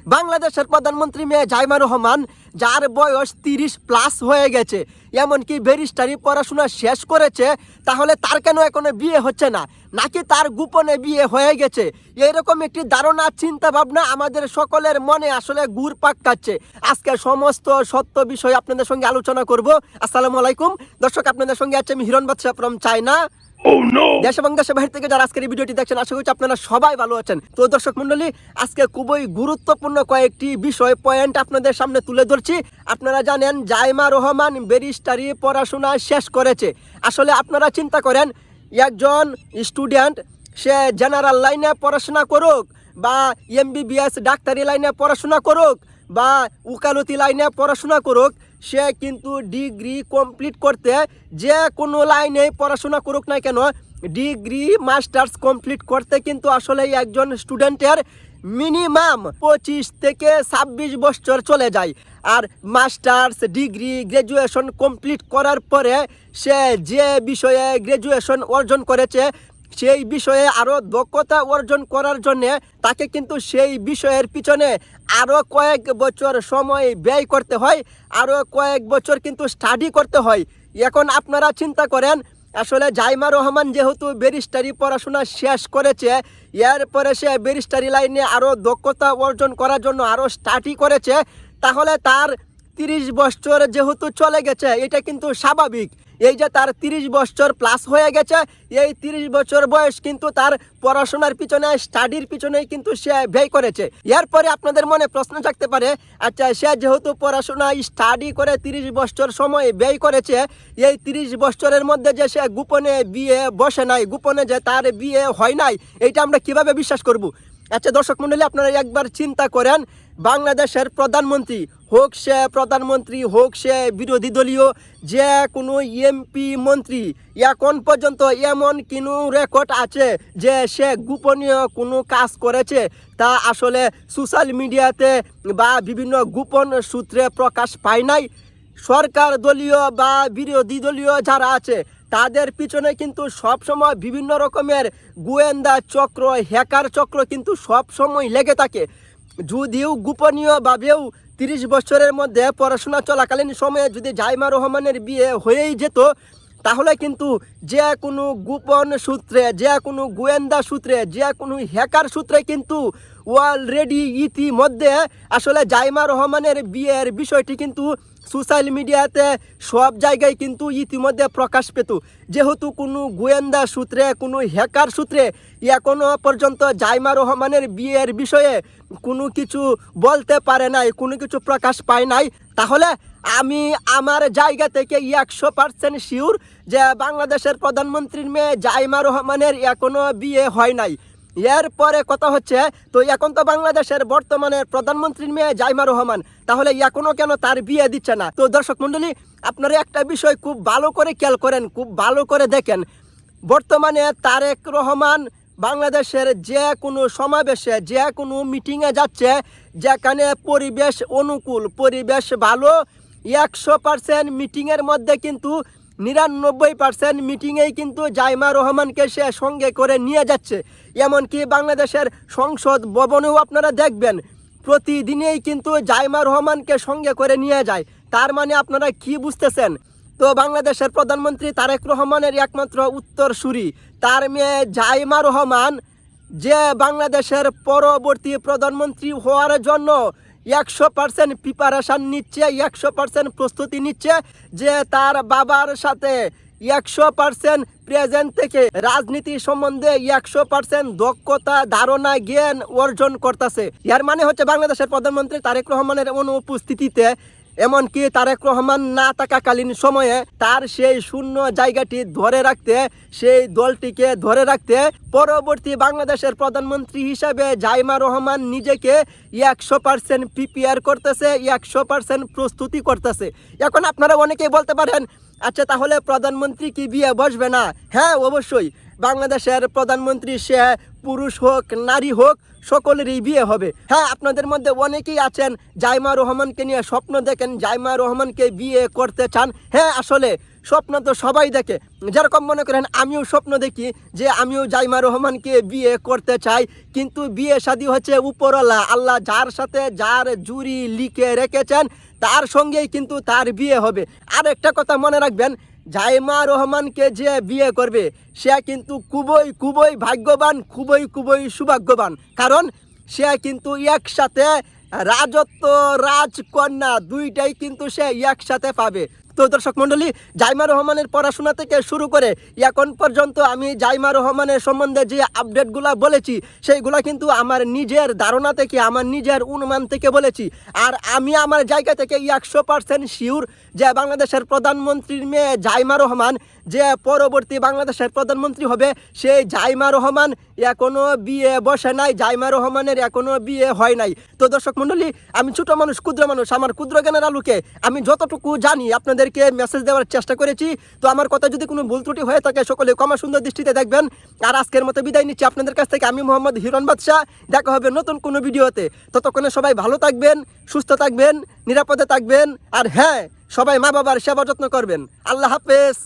বাংলাদেশের প্রধানমন্ত্রী মেয়ে জাইমা রহমান, যার বয়স 30+ হয়ে গেছে, এমনকি ব্যারিস্টারি পড়াশোনা শেষ করেছে, তাহলে তার কেন এখনো বিয়ে হচ্ছে না? নাকি তার গোপনে বিয়ে হয়ে গেছে? এরকম একটি ধারণা, চিন্তা ভাবনা আমাদের সকলের মনে আসলে ঘুরপাক খাচ্ছে। আজকে সমস্ত সত্য বিষয় আপনাদের সঙ্গে আলোচনা করব। আসসালামু আলাইকুম দর্শক, আপনাদের সঙ্গে আছে আমি হিরণ বাদশা ফ্রম চায়না। দেশ এবং দেশের বাইরে থেকে যারা আজকের এই ভিডিওটি দেখছেন, আশা করছি আপনারা সবাই ভালো আছেন। তো দর্শক মন্ডলী, আজকে খুবই গুরুত্বপূর্ণ কয়েকটি বিষয় পয়েন্ট আপনাদের সামনে তুলে ধরছি। আপনারা জানেন জাইমা রহমান ব্যারিস্টারি পড়াশোনা শেষ করেছে। আসলে আপনারা চিন্তা করেন, একজন স্টুডেন্ট সে জেনারেল লাইনে পড়াশোনা করুক বা MBBS ডাক্তারি লাইনে পড়াশোনা করুক বা উকালতি লাইনে পড়াশোনা করুক, সে কিন্তু ডিগ্রি কমপ্লিট করতে যে কোনো লাইনে পড়াশোনা করুক না কেন, ডিগ্রি মাস্টার্স কমপ্লিট করতে কিন্তু আসলে একজন স্টুডেন্টের মিনিমাম 25 থেকে 26 বছর চলে যায়। আর মাস্টার্স ডিগ্রি গ্র্যাজুয়েশন কমপ্লিট করার পরে সে যে বিষয়ে গ্র্যাজুয়েশন অর্জন করেছে, সেই বিষয়ে আরও দক্ষতা অর্জন করার জন্যে তাকে কিন্তু সেই বিষয়ের পিছনে আরও কয়েক বছর সময় ব্যয় করতে হয়, আরও কয়েক বছর কিন্তু স্টাডি করতে হয়। এখন আপনারা চিন্তা করেন, আসলে জাইমা রহমান যেহেতু ব্যারিস্টারি পড়াশোনা শেষ করেছে, এরপরে সে ব্যারিস্টারি লাইনে আরও দক্ষতা অর্জন করার জন্য আরও স্টাডি করেছে, তাহলে তার 30 বছর যেহেতু চলে গেছে, এটা কিন্তু স্বাভাবিক। এই যে তার 30 বছর প্লাস হয়ে গেছে, এই 30 বছর বয়স কিন্তু তার পড়াশোনার পিছনে, স্টাডির পিছনেই কিন্তু সে ব্যয় করেছে। এরপরে আপনাদের মনে প্রশ্ন থাকতে পারে, আচ্ছা সে যেহেতু পড়াশোনা স্টাডি করে 30 বছর সময় ব্যয় করেছে, এই 30 বছরের মধ্যে যে সে গোপনে বিয়ে বসে নাই, গোপনে যে তার বিয়ে হয় নাই, এইটা আমরা কিভাবে বিশ্বাস করব? আচ্ছা দর্শক মণ্ডলী, আপনারা একবার চিন্তা করেন, বাংলাদেশের প্রধানমন্ত্রী হোক সে প্রধানমন্ত্রী, হোক সে বিরোধী দলীয় যে কোনো MP মন্ত্রী, এখন পর্যন্ত এমন কোনো রেকর্ড আছে যে সে গোপনীয় কোনো কাজ করেছে? তা আসলে সোশ্যাল মিডিয়াতে বা বিভিন্ন গোপন সূত্রে প্রকাশ পায় নাই। সরকার দলীয় বা বিরোধী দলীয় যারা আছে, তাদের পিছনে কিন্তু সবসময় বিভিন্ন রকমের গোয়েন্দা চক্র, হ্যাকার চক্র কিন্তু সবসময় লেগে থাকে। যদিও গোপনীয়ভাবেও 30 বছরের মধ্যে পড়াশোনা চলাকালীন সময়ে যদি জাইমা রহমানের বিয়ে হয়েই যেত, তাহলে কিন্তু যে কোনো গোপন সূত্রে, যে কোনো গোয়েন্দা সূত্রে, যে কোনো হ্যাকার সূত্রে কিন্তু অলরেডি ইতিমধ্যে আসলে জাইমা রহমানের বিয়ের বিষয়টি কিন্তু সোশ্যাল মিডিয়াতে সব জায়গায় কিন্তু ইতিমধ্যে প্রকাশ পেত। যেহেতু কোনো গোয়েন্দা সূত্রে, কোনো হ্যাকার সূত্রে এখনও পর্যন্ত জাইমা রহমানের বিয়ের বিষয়ে কোনো কিছু বলতে পারে নাই, কোনো কিছু প্রকাশ পায় নাই, তাহলে আমি আমার জায়গা থেকে 100% শিওর যে বাংলাদেশের প্রধানমন্ত্রীর মেয়ে জাইমা রহমানের এখনও বিয়ে হয় নাই। এরপরে কথা হচ্ছে, তো এখন তো বাংলাদেশের বর্তমানে প্রধানমন্ত্রীর মেয়ে জাইমা রহমান, তাহলে এখনও কেন তার বিয়ে দিচ্ছে না? তো দর্শক মণ্ডলী, আপনারা একটা বিষয় খুব ভালো করে খেয়াল করেন, খুব ভালো করে দেখেন, বর্তমানে তারেক রহমান বাংলাদেশের যে কোনো সমাবেশে, যে কোনো মিটিংয়ে যাচ্ছে, যেখানে পরিবেশ অনুকূল, পরিবেশ ভালো, 100% মিটিংয়ের মধ্যে কিন্তু 99% মিটিংয়েই কিন্তু জাইমা রহমানকে সে সঙ্গে করে নিয়ে যাচ্ছে। এমনকি বাংলাদেশের সংসদ ভবনেও আপনারা দেখবেন, প্রতিদিনেই কিন্তু জাইমা রহমানকে সঙ্গে করে নিয়ে যায়। তার মানে আপনারা কি বুঝতেছেন? তো বাংলাদেশের প্রধানমন্ত্রী তারেক রহমানের একমাত্র উত্তরসূরি তার মেয়ে জাইমা রহমান, যে বাংলাদেশের পরবর্তী প্রধানমন্ত্রী হওয়ার জন্য 100% প্রিপারেশান নিচ্ছে, 100% প্রস্তুতি নিচ্ছে, যে তার বাবার সাথে 100% প্রেজেন্ট থেকে রাজনীতি সম্বন্ধে 100% দক্ষতা, ধারণা, জ্ঞান অর্জন করতেছে। এর মানে হচ্ছে বাংলাদেশের প্রধানমন্ত্রী তারেক রহমানের অনুপস্থিতিতে, এমনকি তারেক রহমান না থাকাকালীন সময়ে তার সেই শূন্য জায়গাটি ধরে রাখতে, সেই দলটিকে ধরে রাখতে পরবর্তী বাংলাদেশের প্রধানমন্ত্রী হিসাবে জাইমা রহমান নিজেকে 100% প্রিপেয়ার করতেছে, 100% প্রস্তুতি করতেছে। এখন আপনারা অনেকেই বলতে পারেন, আচ্ছা তাহলে প্রধানমন্ত্রী কি বিয়ে বসবে না? হ্যাঁ, অবশ্যই বাংলাদেশের প্রধানমন্ত্রী সে পুরুষ হোক নারী হোক সকলেরই বিয়ে হবে। হ্যাঁ, আপনাদের মধ্যে অনেকেই আছেন জাইমা রহমানকে নিয়ে স্বপ্ন দেখেন, জাইমা রহমানকে বিয়ে করতে চান। হ্যাঁ, আসলে স্বপ্ন তো সবাই দেখে, যেরকম মনে করেন আমিও স্বপ্ন দেখি যে আমিও জাইমা রহমানকে বিয়ে করতে চাই, কিন্তু বিয়ে শাদী হচ্ছে উপরওয়ালা আল্লাহ যার সাথে যার জুরি লিখে রেখেছেন তার সঙ্গেই কিন্তু তার বিয়ে হবে। আর একটা কথা মনে রাখবেন, জাইমা রহমানকে যে বিয়ে করবে সে কিন্তু খুবই খুবই ভাগ্যবান, খুবই খুবই সৌভাগ্যবান, কারণ সে কিন্তু একসাথে রাজত্ব রাজকন্যা দুইটাই কিন্তু সে একসাথে পাবে। তো দর্শক মণ্ডলী, জাইমা রহমানের পড়াশোনা থেকে শুরু করে এখন পর্যন্ত আমি জাইমা রহমানের সম্বন্ধে যে আপডেটগুলো বলেছি সেইগুলো কিন্তু আমার নিজের ধারণা থেকে, আমার নিজের অনুমান থেকে বলেছি। আর আমি আমার জায়গা থেকে 100% শিওর যে বাংলাদেশের প্রধানমন্ত্রীর মেয়ে জাইমা রহমান যে পরবর্তী বাংলাদেশের প্রধানমন্ত্রী হবে, সেই জাইমা রহমান এখনো বিয়ে বসে নাই, জাইমা রহমানের এখনো বিয়ে হয় নাই। তো দর্শক মণ্ডলী, আমি ছোট মানুষ, ক্ষুদ্র মানুষ, আমার ক্ষুদ্র জ্ঞানের আলোকে আমি যতটুকু জানি আপনাদেরকে মেসেজ দেওয়ার চেষ্টা করেছি। তো আমার কথা যদি কোনো ভুল ত্রুটি হয়ে থাকে সকলে ক্ষমা সুন্দর দৃষ্টিতে দেখবেন। আর আজকের মতো বিদায় নিচ্ছি আপনাদের কাছ থেকে, আমি মোহাম্মদ হিরণ বাদশা। দেখা হবে নতুন কোনো ভিডিওতে, ততক্ষণে সবাই ভালো থাকবেন, সুস্থ থাকবেন, নিরাপদে থাকবেন, আর হ্যাঁ, সবাই মা বাবার সেবা যত্ন করবেন। আল্লাহ হাফেজ।